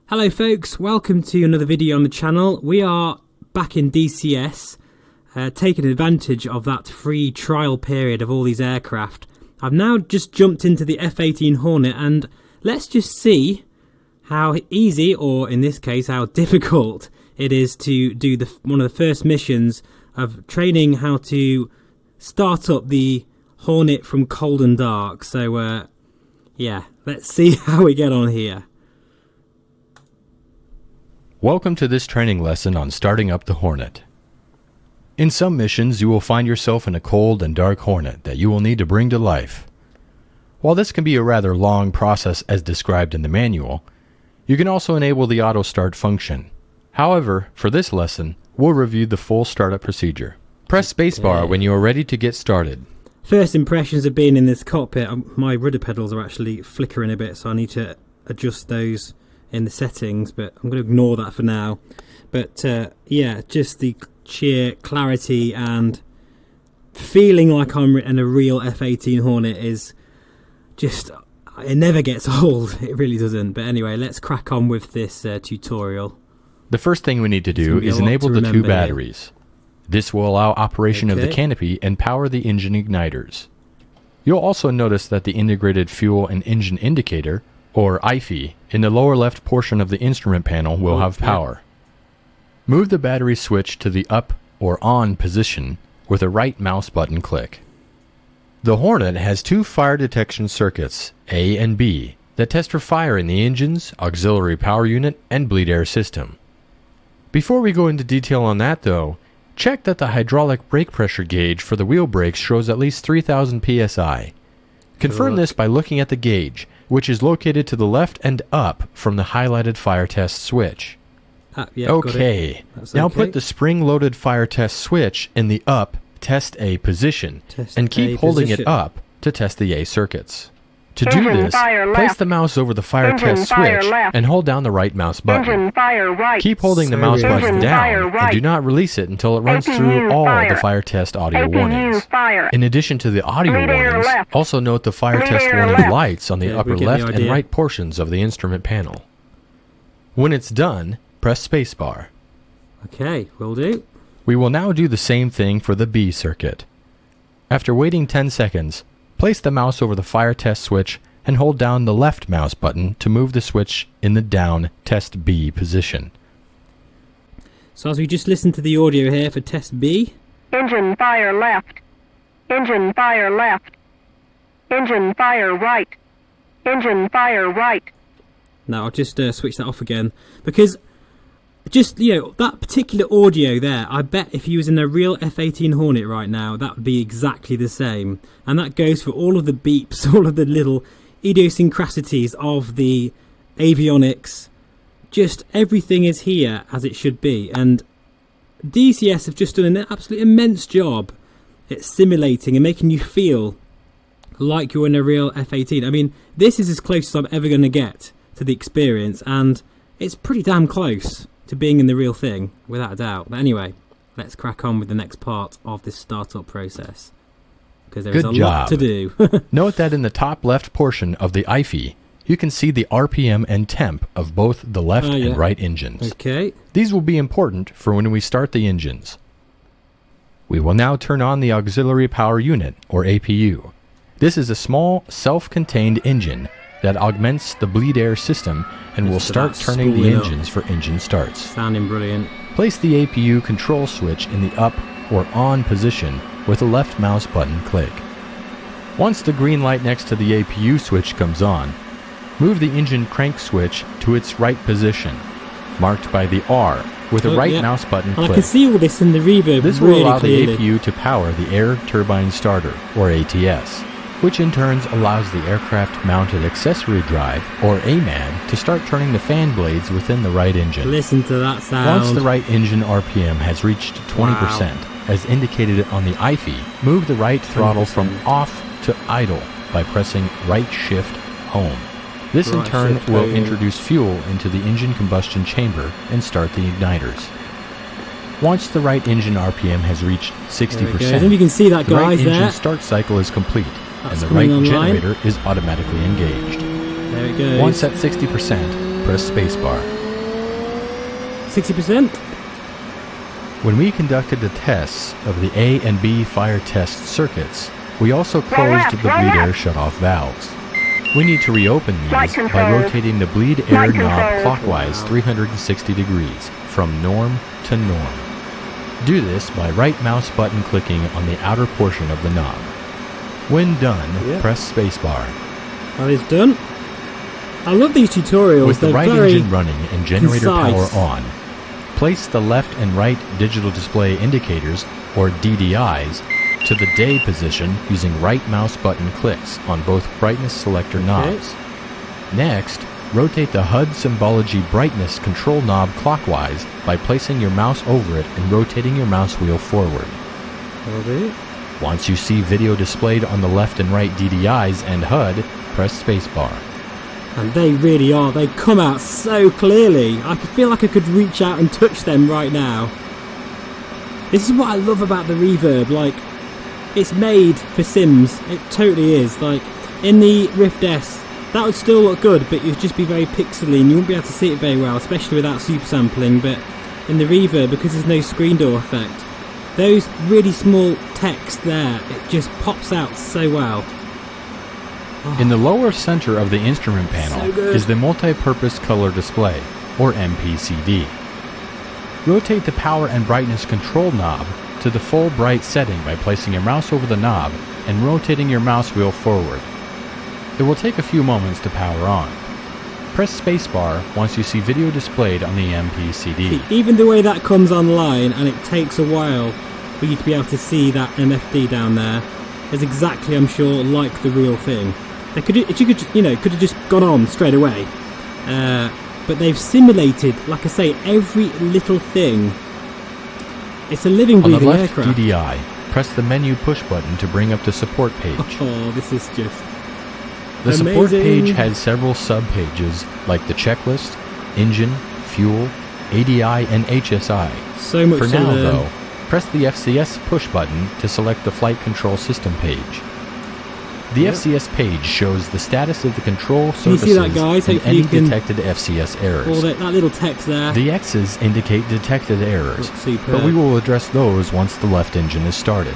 Hello folks, welcome to another video on the channel. We are back in DCS, taking advantage of that free trial period of all these aircraft. I've now just jumped into the F18 Hornet and let's just see how easy, or in this case how difficult, it is to do one of the first missions of training how to start up the Hornet from cold and dark. So yeah, let's see how we get on here. Welcome to this training lesson on starting up the Hornet. In some missions, you will find yourself in a cold and dark Hornet that you will need to bring to life. While this can be a rather long process as described in the manual, you can also enable the auto start function. However, for this lesson, we'll review the full startup procedure. Press spacebar when you are ready to get started. First impressions of being in this cockpit, my rudder pedals are actually flickering a bit, so I need to adjust those in the settings, but I'm going to ignore that for now. But yeah, just the sheer clarity and feeling like I'm in a real F18 Hornet is just, it never gets old. It really doesn't. But anyway, let's crack on with this tutorial. The first thing we need to do is enable the two batteries. This will allow operation of the canopy and power the engine igniters. You'll also notice that the integrated fuel and engine indicator, or IFE, in the lower left portion of the instrument panel will have power. Move the battery switch to the up or on position with a right mouse button click. The Hornet has two fire detection circuits, A and B, that test for fire in the engine's auxiliary power unit and bleed air system. Before we go into detail on that though, check that the hydraulic brake pressure gauge for the wheel brakes shows at least 3000 psi. Confirm this by looking at the gauge, which is located to the left and up from the highlighted fire test switch. Yeah, okay, now put the spring-loaded fire test switch in the up test A position and keep holding it up to test the A circuits. To do this, place the mouse over the fire test switch and hold down the right mouse button. Keep holding the mouse button down and do not release it until it runs through all the fire test audio warnings. In addition to the audio warnings, also note the fire test warning lights on the upper left and right portions of the instrument panel. When it's done, press spacebar. Okay, will do. We will now do the same thing for the B circuit. After waiting 10 seconds, place the mouse over the fire test switch and hold down the left mouse button to move the switch in the down test B position. So as we just listened to the audio here for test B. Engine fire left. Engine fire left. Engine fire right. Engine fire right. Now I'll just switch that off again, because just, you know, that particular audio there, I bet if you was in a real F18 Hornet right now, that would be exactly the same. And that goes for all of the beeps, all of the little idiosyncrasies of the avionics. Just everything is here as it should be. And DCS have just done an absolutely immense job at simulating and making you feel like you're in a real F18. I mean, this is as close as I'm ever going to get to the experience, and it's pretty damn close to being in the real thing, without a doubt. But anyway, let's crack on with the next part of this startup process, because there is a lot to do. Note that in the top left portion of the IFE, you can see the RPM and temp of both the left and right engines. Okay. These will be important for when we start the engines. We will now turn on the auxiliary power unit, or APU. This is a small, self-contained engine that augments the bleed air system and will start turning the engines for engine starts. Sounding brilliant. Place the APU control switch in the up or on position with the left mouse button click. Once the green light next to the APU switch comes on, move the engine crank switch to its right position, marked by the R, with the right mouse button click. I can see all this in the reverb. This will allow the APU to power the air turbine starter, or ATS, which in turn allows the aircraft-mounted accessory drive, or AMAD, to start turning the fan blades within the right engine. Listen to that sound. Once the right engine RPM has reached 20%, as indicated on the IFE, move the right throttle from off to idle by pressing right shift home. This in turn will introduce fuel into the engine combustion chamber and start the igniters. Once the right engine RPM has reached 60%, and you can see that, the right guys, engine start cycle is complete, and the right generator is automatically engaged. There it goes. Once at 60%, press spacebar. 60%. When we conducted the tests of the A and B fire test circuits, we also closed the bleed air shutoff valves. We need to reopen these by rotating the bleed air knob clockwise 360 degrees, from norm to norm. Do this by right mouse button clicking on the outer portion of the knob. When done, press spacebar. That is done. I love these tutorials. With the right engine running and generator concise. power on, place the left and right digital display indicators, or DDIs, to the day position using right mouse button clicks on both brightness selector knobs. Next, rotate the HUD symbology brightness control knob clockwise by placing your mouse over it and rotating your mouse wheel forward. Okay. Once you see video displayed on the left and right DDIs and HUD, press spacebar. And they really are. They come out so clearly. I feel like I could reach out and touch them right now. This is what I love about the Reverb. Like, it's made for Sims. It totally is. Like, in the Rift S, that would still look good, but it would just be very pixely and you wouldn't be able to see it very well, especially without super sampling. But in the Reverb, because there's no screen door effect, those really small text there, it just pops out so well. Oh. In the lower center of the instrument panel is the multi-purpose color display, or MPCD. Rotate the power and brightness control knob to the full bright setting by placing your mouse over the knob and rotating your mouse wheel forward. It will take a few moments to power on. Press spacebar once you see video displayed on the MPCD. Even the way that comes online, and it takes a while for you to be able to see that MFD down there, is exactly, I'm sure, like the real thing. They could have just gone on straight away, but they've simulated, like I say, every little thing. It's a living, breathing aircraft. On the left DDI, press the menu push button to bring up the support page. Oh, this is just the amazing. Support page has several sub-pages like the checklist, engine, fuel, ADI, and HSI. So much For to now, learn. though, press the FCS push button to select the flight control system page. The FCS page shows the status of the control surfaces see that, guys? and Hopefully any you can- detected FCS errors. All that little text there. The X's indicate detected errors, Looks superb. but we will address those once the left engine is started.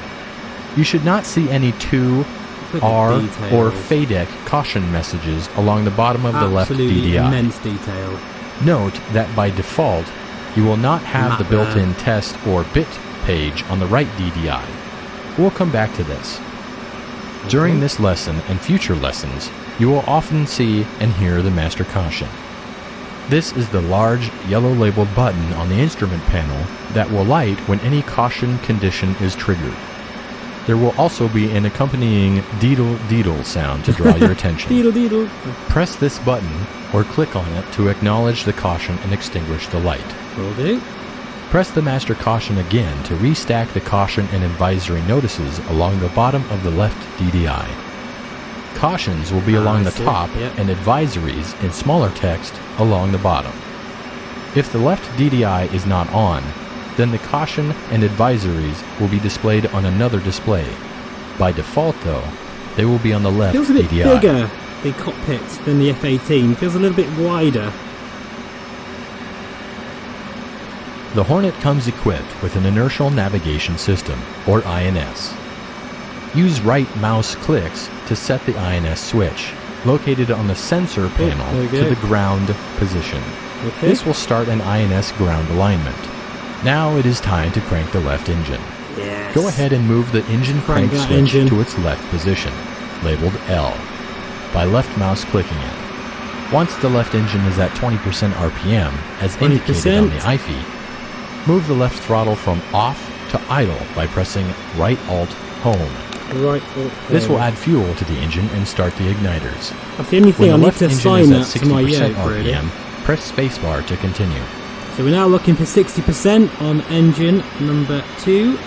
You should not see any 2, Look at the R, details. or FADEC caution messages along the bottom of the left Absolutely DDI. immense detail. Note that by default, you will not have Map the built-in test or bit page on the right DDI. We'll come back to this. During this lesson and future lessons, you will often see and hear the master caution. This is the large yellow labeled button on the instrument panel that will light when any caution condition is triggered. There will also be an accompanying deedle sound to draw your attention. Deedle. Press this button or click on it to acknowledge the caution and extinguish the light. Will do. Press the master caution again to restack the caution and advisory notices along the bottom of the left DDI. Cautions will be along the top and advisories in smaller text along the bottom. If the left DDI is not on, then the caution and advisories will be displayed on another display. By default, though, they will be on the left Feels a bit DDI. bigger, the cockpit, than the F18. Feels a little bit wider. The Hornet comes equipped with an inertial navigation system, or INS. Use right mouse clicks to set the INS switch, located on the sensor panel to the ground position. Okay. This will start an INS ground alignment. Now it is time to crank the left engine. Yes. Go ahead and move the engine crank that switch engine. to its left position, labeled L, by left mouse clicking it. Once the left engine is at 20% RPM, as indicated on the IFE, move the left throttle from off to idle by pressing right Alt Home. Right. This will add fuel to the engine and start the igniters. That's the only thing I When the need left to engine assign is that at to my 60% yoke, RPM, really. press spacebar to continue. So we're now looking for 60% on engine number 2,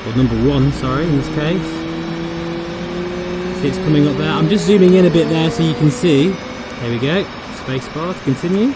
or number 1, sorry, in this case. See it's coming up there. I'm just zooming in a bit there so you can see. There we go. Spacebar to continue.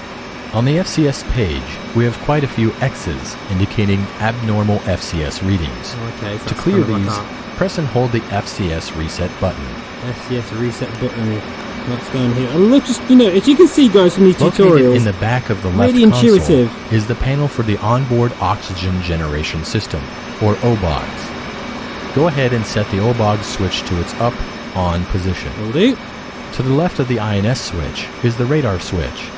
On the FCS page, we have quite a few X's indicating abnormal FCS readings. Okay, so To that's clear kind of these, like press and hold the FCS reset button. our FCS reset button. That's down here. And look, just, you know, as you can see, guys, from these Located tutorials, in the back of the left really console intuitive. is the panel for the onboard oxygen generation system, or OBOGs. Go ahead and set the OBOG switch to its up-on position. Will do. To the left of the INS switch is the radar switch.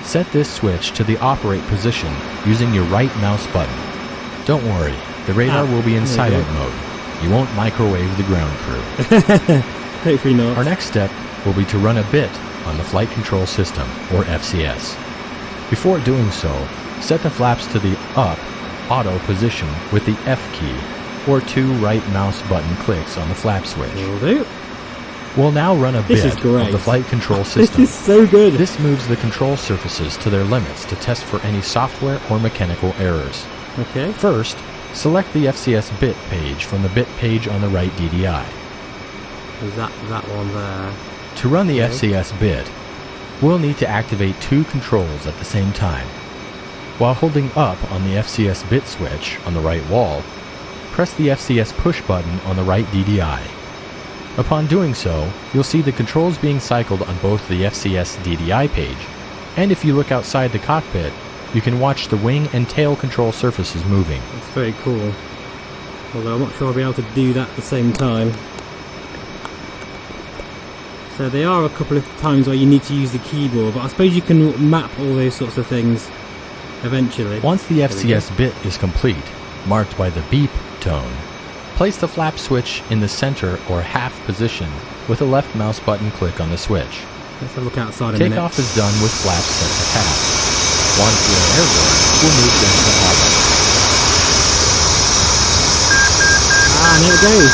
Set this switch to the operate position using your right mouse button. Don't worry, the radar will be in silent mode. You won't microwave the ground crew. Hopefully not. Our next step will be to run a bit on the flight control system, or FCS. Before doing so, set the flaps to the up auto position with the F key, or 2 right mouse button clicks on the flap switch. Will do. We'll now run a bit of great. the flight control system. This is so good. This moves the control surfaces to their limits to test for any software or mechanical errors. Okay. First, select the FCS bit page from the bit page on the right DDI. Is that one there? To run the FCS bit, we'll need to activate 2 controls at the same time. While holding up on the FCS bit switch on the right wall, press the FCS push button on the right DDI. Upon doing so, you'll see the controls being cycled on both the FCS DDI page, and if you look outside the cockpit, you can watch the wing and tail control surfaces moving. That's very cool. Although I'm not sure I'll be able to do that at the same time. So there are a couple of times where you need to use the keyboard, but I suppose you can map all those sorts of things eventually. Once the FCS bit is complete, marked by the beep tone, place the flap switch in the center or half position with a left mouse button click on the switch. Let's have a look outside a minute. Takeoff is done with flaps set to half. Once we're airborne, we'll move them to auto. And here it goes.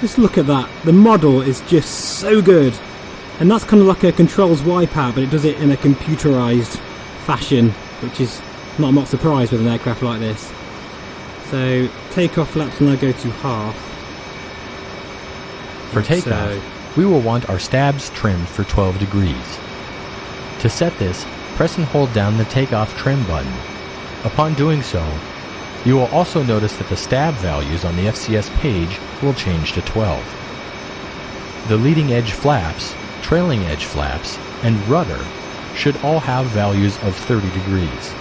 Just look at that. The model is just so good. And that's kind of like a controls wipeout, but it does it in a computerized fashion, which is I'm not surprised with an aircraft like this. So takeoff flaps will now go to half. For takeoff, we will want our stabs trimmed for 12 degrees. To set this, press and hold down the takeoff trim button. Upon doing so, you will also notice that the stab values on the FCS page will change to 12. The leading edge flaps, trailing edge flaps, and rudder should all have values of 30 degrees.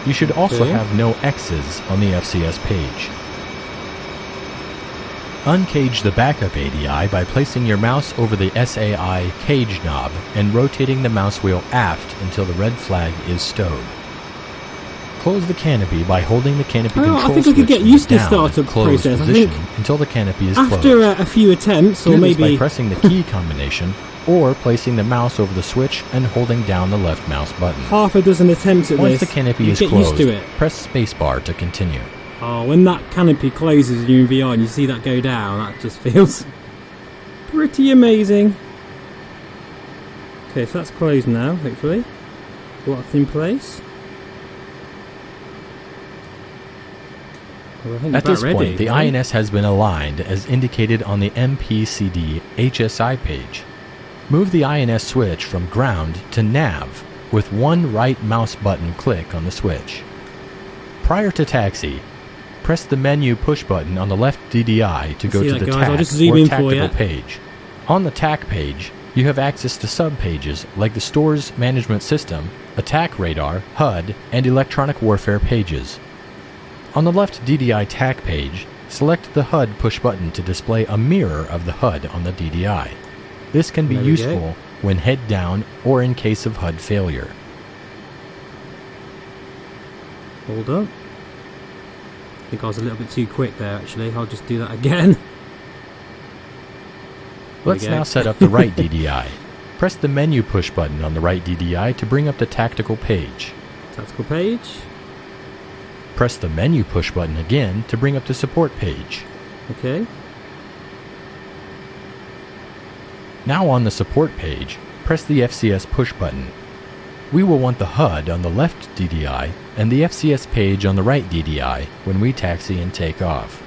You should also have no X's on the FCS page. Uncage the backup ADI by placing your mouse over the SAI cage knob and rotating the mouse wheel aft until the red flag is stowed. Close the canopy by holding the canopy control switch. I think I could get used to the startup process. I think until the canopy is after closed. A few attempts, or Do maybe this by pressing the key combination or placing the mouse over the switch and holding down the left mouse button. half a dozen attempts at Once this. the canopy is get closed, used to it. press spacebar to continue. Oh, when that canopy closes and you're in VR and you see that go down, that just feels pretty amazing. Okay, so that's closed now, hopefully. Locked in place. Well, I think At about this ready, point, the right? INS has been aligned as indicated on the MPCD HSI page. Move the INS switch from ground to nav with one right mouse button click on the switch. Prior to taxi, press the menu push button on the left DDI to go to the I'll TAC just zoom or in for tactical you. page. On the TAC page, you have access to sub-pages like the store's management system, attack radar, HUD, and electronic warfare pages. On the left DDI TAC page, select the HUD push button to display a mirror of the HUD on the DDI. This can be useful when head down or in case of HUD failure. Hold up. I think I was a little bit too quick there, actually. I'll just do that again. Let's now set up the right DDI. Press the menu push button on the right DDI to bring up the tactical page. Tactical page. Press the menu push button again to bring up the support page. Okay. Now on the support page, press the FCS push button. We will want the HUD on the left DDI and the FCS page on the right DDI when we taxi and take off.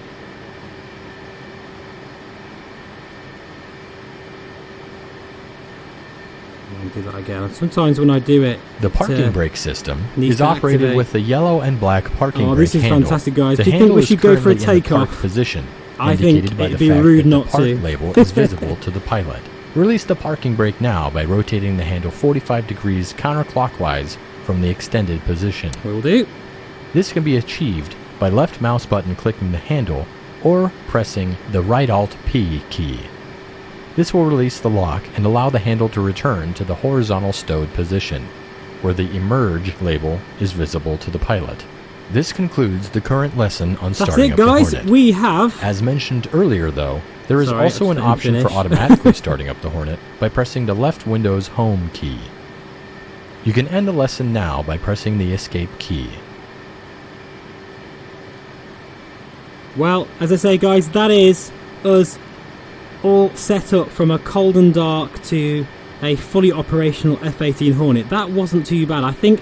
I'll do that again. Sometimes when I do it, The parking brake system needs is to operated activate. with the yellow and black parking Oh, brake this is handle. fantastic, guys. The Do you think handle we is should go for a currently in the park takeoff? position. I think indicated by it'd the be fact rude that not the park to. label is visible to the pilot. Release the parking brake now by rotating the handle 45 degrees counterclockwise from the extended position. Will do. This can be achieved by left mouse button clicking the handle or pressing the right Alt P key. This will release the lock and allow the handle to return to the horizontal stowed position, where the Emerge label is visible to the pilot. This concludes the current lesson on starting up the Hornet. That's it, guys. We have... As mentioned earlier, though, there is also an option for finish. automatically starting up the Hornet by pressing the left Windows Home key. You can end the lesson now by pressing the Escape key. Well, as I say, guys, that is us all set up from a cold and dark to a fully operational F-18 Hornet. That wasn't too bad. I think,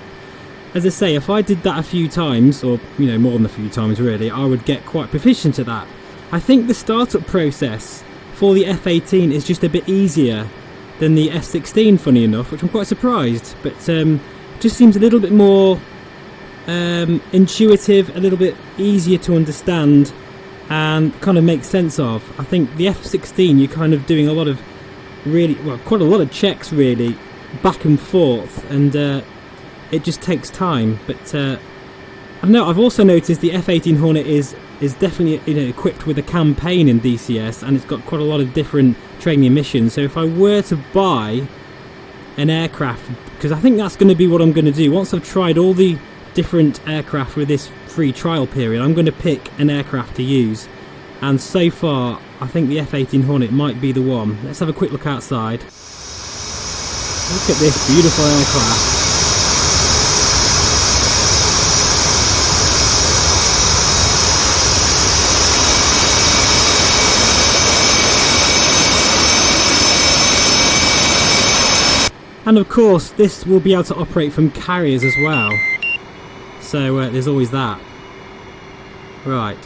as I say, if I did that a few times, or more than a few times really, I would get quite proficient at that. I think the startup process for the F-18 is just a bit easier than the F-16, funny enough, which I'm quite surprised, but just seems a little bit more intuitive, a little bit easier to understand, and kind of makes sense of. I think the F-16, you're kind of doing a lot of quite a lot of checks really, back and forth, and it just takes time. But I don't know, I've also noticed the F-18 Hornet is definitely equipped with a campaign in DCS, and it's got quite a lot of different training missions. So if I were to buy an aircraft, because I think that's going to be what I'm going to do, once I've tried all the different aircraft with this free trial period, I'm going to pick an aircraft to use, and so far I think the F-18 Hornet might be the one. Let's have a quick look outside. Look at this beautiful aircraft. And of course, this will be able to operate from carriers as well. So there's always that. Right.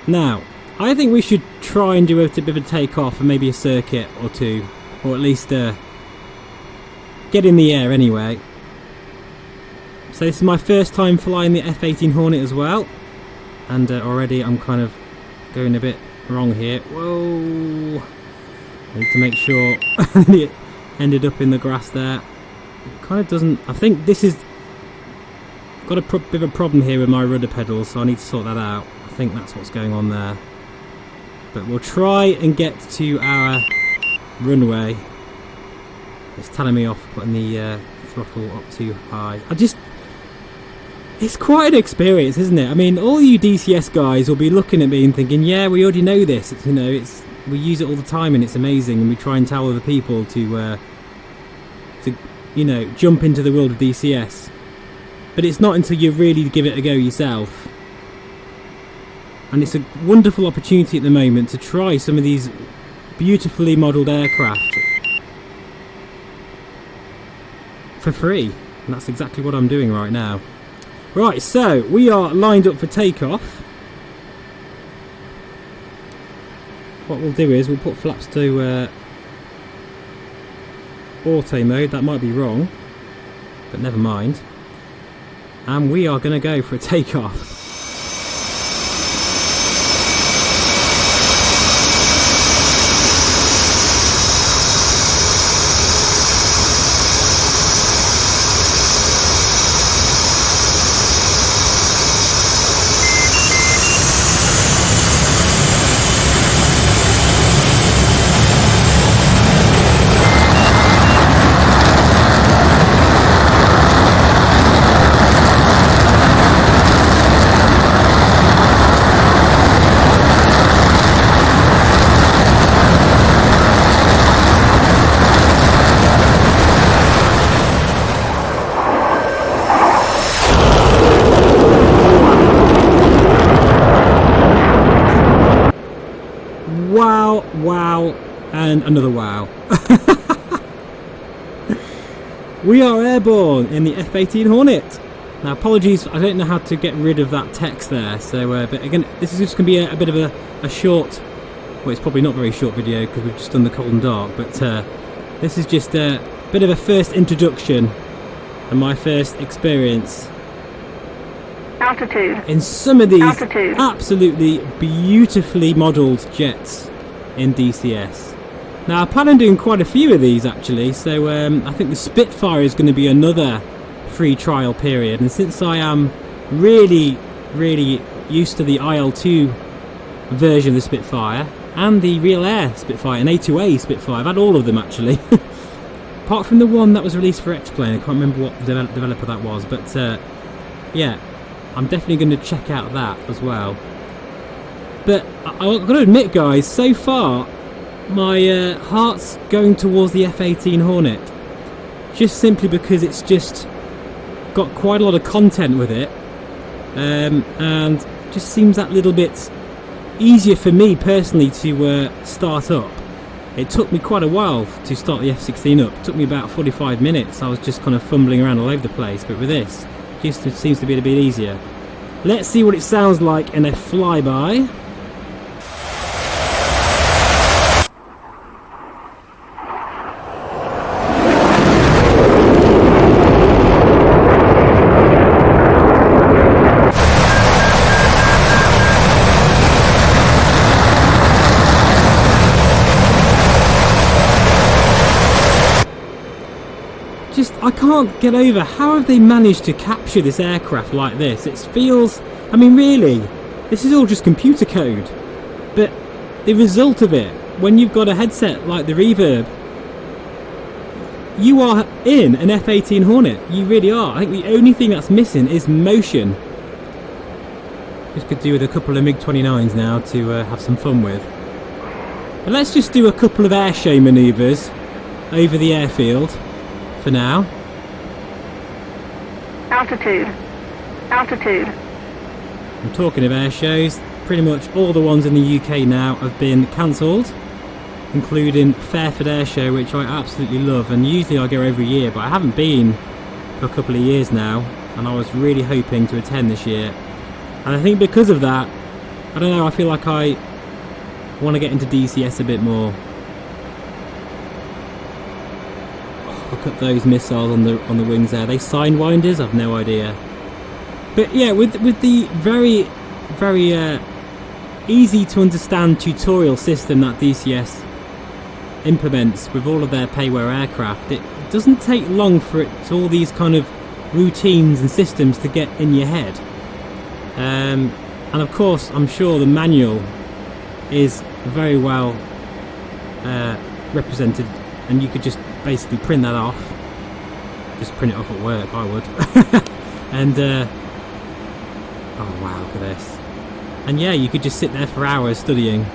Now, I think we should try and do a bit of a takeoff and maybe a circuit or two. Or at least get in the air anyway. So this is my first time flying the F-18 Hornet as well. And already I'm kind of going a bit wrong here. Whoa. I need to make sure it ended up in the grass there. It kind of doesn't... I think this is... got a bit of a problem here with my rudder pedals, so I need to sort that out. I think that's what's going on there. But we'll try and get to our runway. It's telling me off putting the throttle up too high. It's quite an experience, isn't it? I mean, all you DCS guys will be looking at me and thinking, yeah, we already know this. It's, we use it all the time and it's amazing, and we try and tell other people to jump into the world of DCS. But it's not until you really give it a go yourself. And it's a wonderful opportunity at the moment to try some of these beautifully modelled aircraft for free. And that's exactly what I'm doing right now. Right, so we are lined up for takeoff. What we'll do is we'll put flaps to auto mode. That might be wrong, but never mind. And we are going to go for a takeoff. Wow, and another wow. We are airborne in the F-18 Hornet. Now, apologies, I don't know how to get rid of that text there. So, but again, this is just going to be a bit of a short, well, it's probably not very short video because we've just done the cold and dark. But this is just a bit of a first introduction and my first experience Altitude. in some of these Altitude. absolutely beautifully modelled jets in DCS. Now I plan on doing quite a few of these actually, so I think the Spitfire is going to be another free trial period, and since I am really used to the IL2 version of the Spitfire and the Real Air Spitfire and A2A Spitfire, I've had all of them actually. Apart from the one that was released for X-Plane, I can't remember what developer that was, but yeah, I'm definitely going to check out that as well. But I've got to admit guys, so far my heart's going towards the F18 Hornet, just simply because it's just got quite a lot of content with it, and just seems that little bit easier for me personally to start up. It took me quite a while to start the F16 up. It took me about 45 minutes. I was just kind of fumbling around all over the place, but with this, it just seems to be a bit easier. Let's see what it sounds like in a flyby. I can't get over how have they managed to capture this aircraft like this. It feels, I mean really, this is all just computer code, but the result of it, when you've got a headset like the Reverb, you are in an F18 Hornet. You really are. I think the only thing that's missing is motion. Just could do with a couple of MiG-29s now to have some fun with. But let's just do a couple of air show manoeuvres over the airfield for now. Altitude. Altitude. I'm talking of air shows, pretty much all the ones in the UK now have been cancelled, including Fairford Air Show, which I absolutely love, and usually I go every year, but I haven't been for a couple of years now, and I was really hoping to attend this year. And I think because of that, I don't know, I feel like I want to get into DCS a bit more. Look at those missiles on the wings there. Are they sidewinders? I've no idea. But yeah, with the very easy to understand tutorial system that DCS implements with all of their payware aircraft, it doesn't take long for all these kind of routines and systems to get in your head. And of course, I'm sure the manual is very well represented, and you could just basically print that off. Just print it off at work, I would. And oh wow, look at this. And yeah, you could just sit there for hours studying.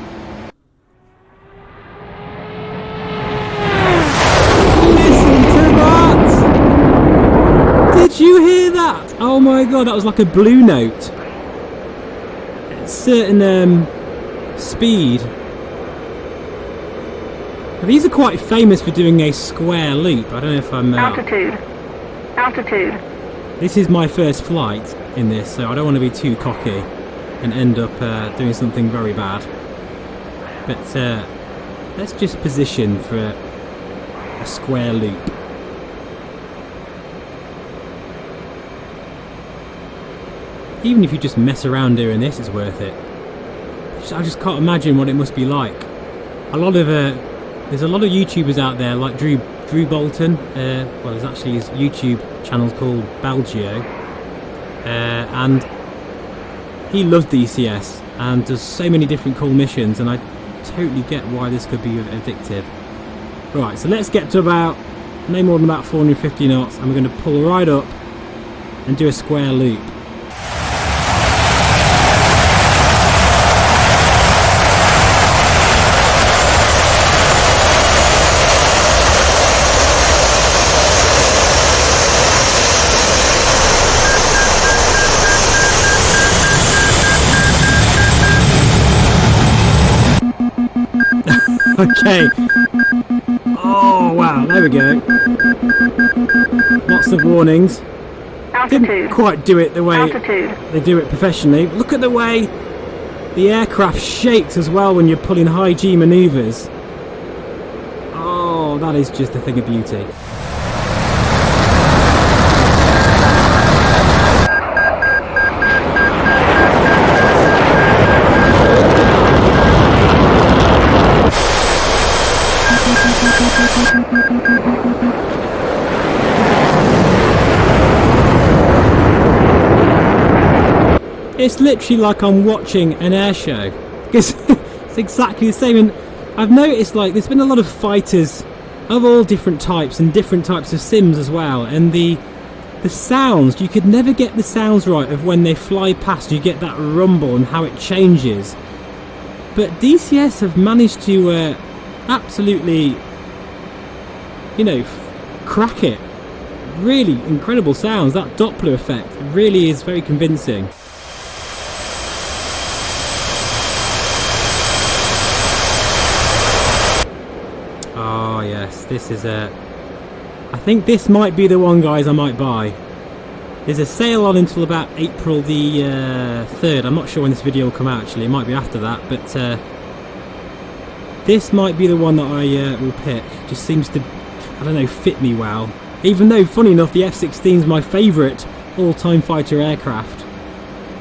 Listen to that! Did you hear that? Oh my god, that was like a blue note. At a certain speed. These are quite famous for doing a square loop. I don't know if I'm... Altitude. Altitude. This is my first flight in this, so I don't want to be too cocky and end up doing something very bad. But let's just position for a square loop. Even if you just mess around doing this, it's worth it. I just can't imagine what it must be like. There's a lot of YouTubers out there like Drew Bolton. Well, there's actually his YouTube channel called Belgio, and he loves DCS and does so many different cool missions, and I totally get why this could be addictive. Right, so let's get to about no more than about 450 knots, and we're going to pull right up and do a square loop. Okay. Oh wow, there we go. Lots of warnings. Altitude. Didn't quite do it the way they do it professionally. Look at the way the aircraft shakes as well when you're pulling high G manoeuvres. Oh, that is just a thing of beauty. It's literally like I'm watching an air show. Because it's exactly the same. And I've noticed, like, there's been a lot of fighters of all different types and different types of sims as well. And the sounds, you could never get the sounds right of when they fly past. You get that rumble and how it changes. But DCS have managed to absolutely, you know, crack it. Really incredible sounds. That Doppler effect really is very convincing. Oh yes, this is I think this might be the one, guys, I might buy. There's a sale on until about April the 3rd. I'm not sure when this video will come out, actually. It might be after that, but this might be the one that I will pick. Just seems to, I don't know, fit me well. Even though, funny enough, the F-16 is my favourite all-time fighter aircraft.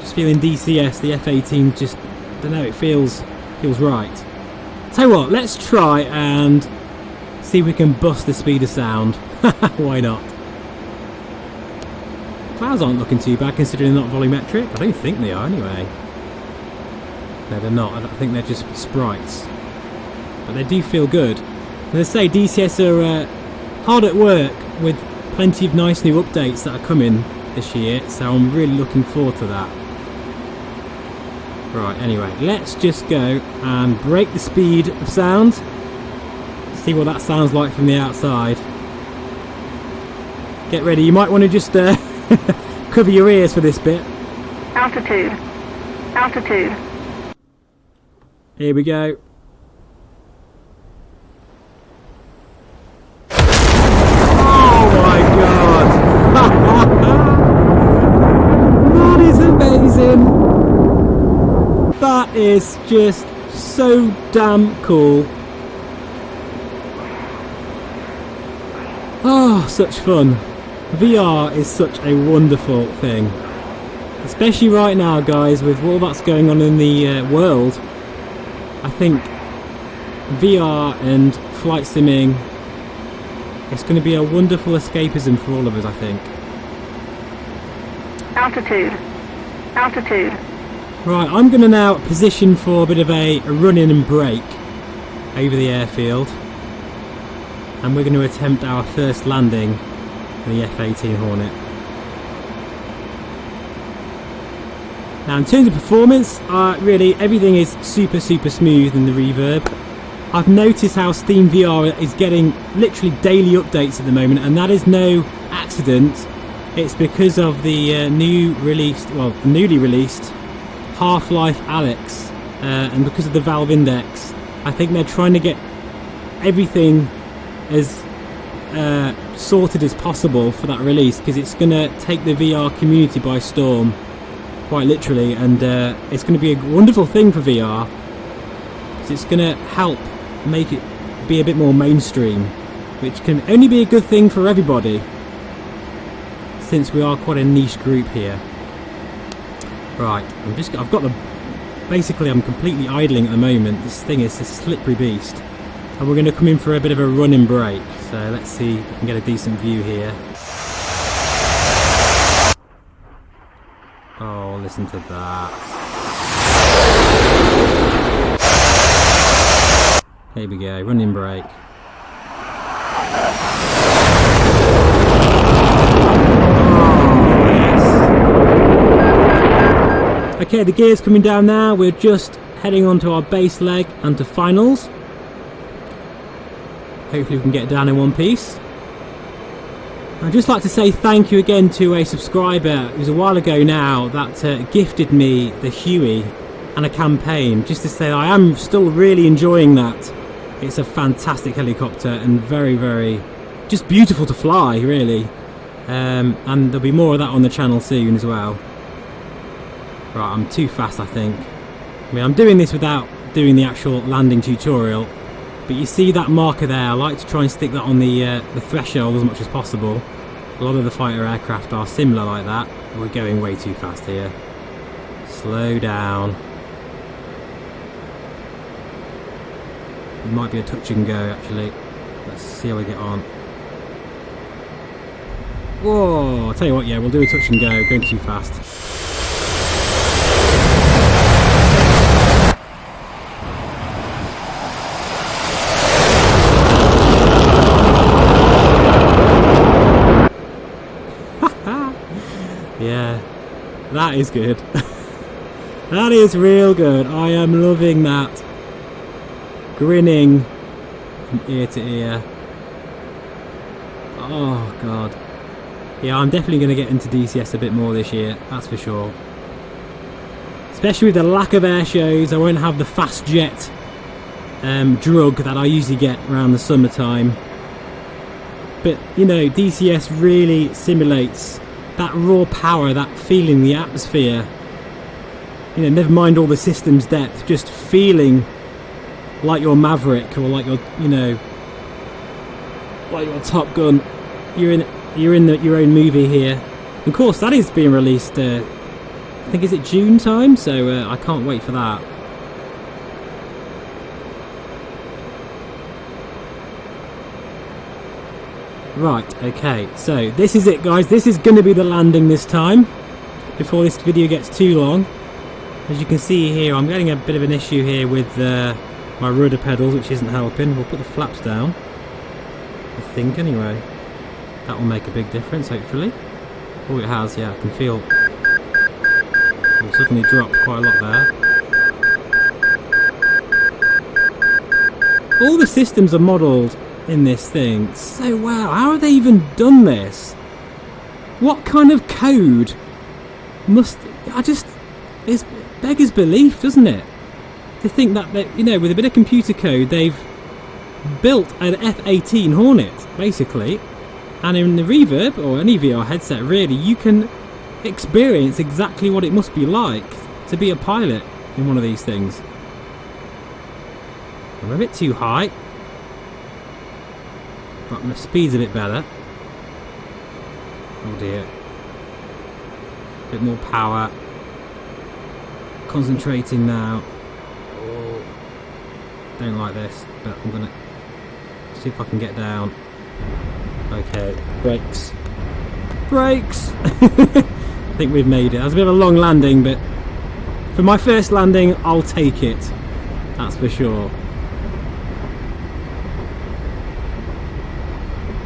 Just feeling DCS, the F-18, just, I don't know, it feels right. Tell you what, let's try and see if we can bust the speed of sound. Why not? Clouds aren't looking too bad considering they're not volumetric. I don't think they are anyway. No, they're not. I think they're just sprites. But they do feel good. As I say, DCS are hard at work with plenty of nice new updates that are coming this year, so I'm really looking forward to that. Right, anyway, let's just go and break the speed of sound. See what that sounds like from the outside. Get ready, you might want to just cover your ears for this bit. Altitude. Altitude. Here we go. Oh my god! That is amazing! That is just so damn cool. Oh, such fun. VR is such a wonderful thing. Especially right now, guys, with all that's going on in the world. I think VR and flight simming, it's going to be a wonderful escapism for all of us, I think. Altitude. Altitude. Right, I'm going to now position for a bit of a run-in and break over the airfield. And we're going to attempt our first landing in the F18 Hornet. Now in terms of performance, really everything is super smooth in the Reverb. I've noticed how Steam VR is getting literally daily updates at the moment, and that is no accident. It's because of the newly released Half-Life Alyx, and because of the Valve Index. I think they're trying to get everything as sorted as possible for that release, because it's going to take the VR community by storm, quite literally, and it's going to be a wonderful thing for VR, because it's going to help make it be a bit more mainstream, which can only be a good thing for everybody, since we are quite a niche group here. Right, I've got basically I'm completely idling at the moment. This thing is a slippery beast. And we're going to come in for a bit of a running break. So let's see if we can get a decent view here. Oh, listen to that. Here we go, running break. Okay, the gear's coming down now. We're just heading on to our base leg and to finals. Hopefully we can get down in one piece. I'd just like to say thank you again to a subscriber. It was a while ago now that gifted me the Huey and a campaign, just to say I am still really enjoying that. It's a fantastic helicopter and very just beautiful to fly, really. And there'll be more of that on the channel soon as well. Right, I'm too fast, I think. I mean, I'm doing this without doing the actual landing tutorial, but you see that marker there. I like to try and stick that on the threshold as much as possible. A lot of the fighter aircraft are similar like that. We're going way too fast here. Slow down. It might be a touch and go, actually. Let's see how we get on. Whoa, I'll tell you what, yeah, we'll do a touch and go, going too fast. That is good. That is real good. I am loving that. Grinning from ear to ear. Oh god. Yeah, I'm definitely going to get into DCS a bit more this year, that's for sure. Especially with the lack of air shows, I won't have the fast jet drug that I usually get around the summertime. But, you know, DCS really simulates that raw power, that feeling, the atmosphere. You know, never mind all the system's depth, just feeling like your Maverick or like your, you know, like your Top Gun. You're in your own movie here. Of course, that is being released, I think, is it June time? So I can't wait for that. Right, okay, so this is it, guys. This is going to be the landing this time, before this video gets too long. As you can see here, I'm getting a bit of an issue here with my rudder pedals, which isn't helping. We'll put the flaps down, I think, anyway. That will make a big difference, hopefully. Oh, it has, yeah, I can feel it suddenly dropped quite a lot there. All the systems are modelled in this thing so well. How have they even done this? What kind of code must... it beggars belief, doesn't it? To think that, you know, with a bit of computer code, they've built an F18 Hornet, basically. And in the Reverb, or any VR headset really, you can experience exactly what it must be like to be a pilot in one of these things. I'm a bit too high, but my speed's a bit better. Oh dear. A bit more power. Concentrating now. Oh, don't like this, but I'm gonna see if I can get down. Okay, brakes. Brakes! I think we've made it. That was a bit of a long landing, but for my first landing, I'll take it. That's for sure.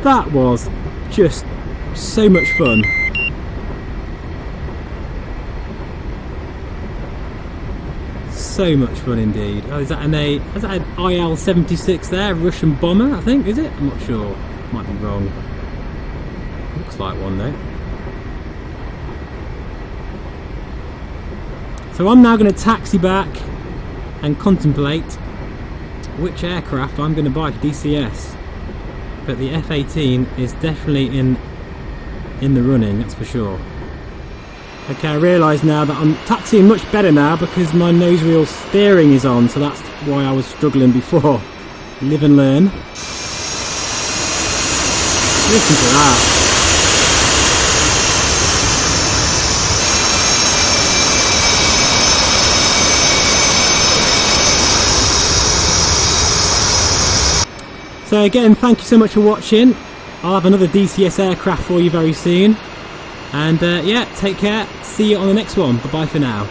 That was just so much fun. So much fun indeed. Oh, is that an IL-76 there? Russian bomber, I think, is it? I'm not sure. Might be wrong. Looks like one though. So I'm now going to taxi back and contemplate which aircraft I'm going to buy for DCS. But the F18 is definitely in the running, that's for sure. Okay, I realise now that I'm taxiing much better now because my nose wheel steering is on, so that's why I was struggling before. Live and learn. Listen to that. So again, thank you so much for watching. I'll have another DCS aircraft for you very soon. And yeah, take care. See you on the next one. Bye bye for now.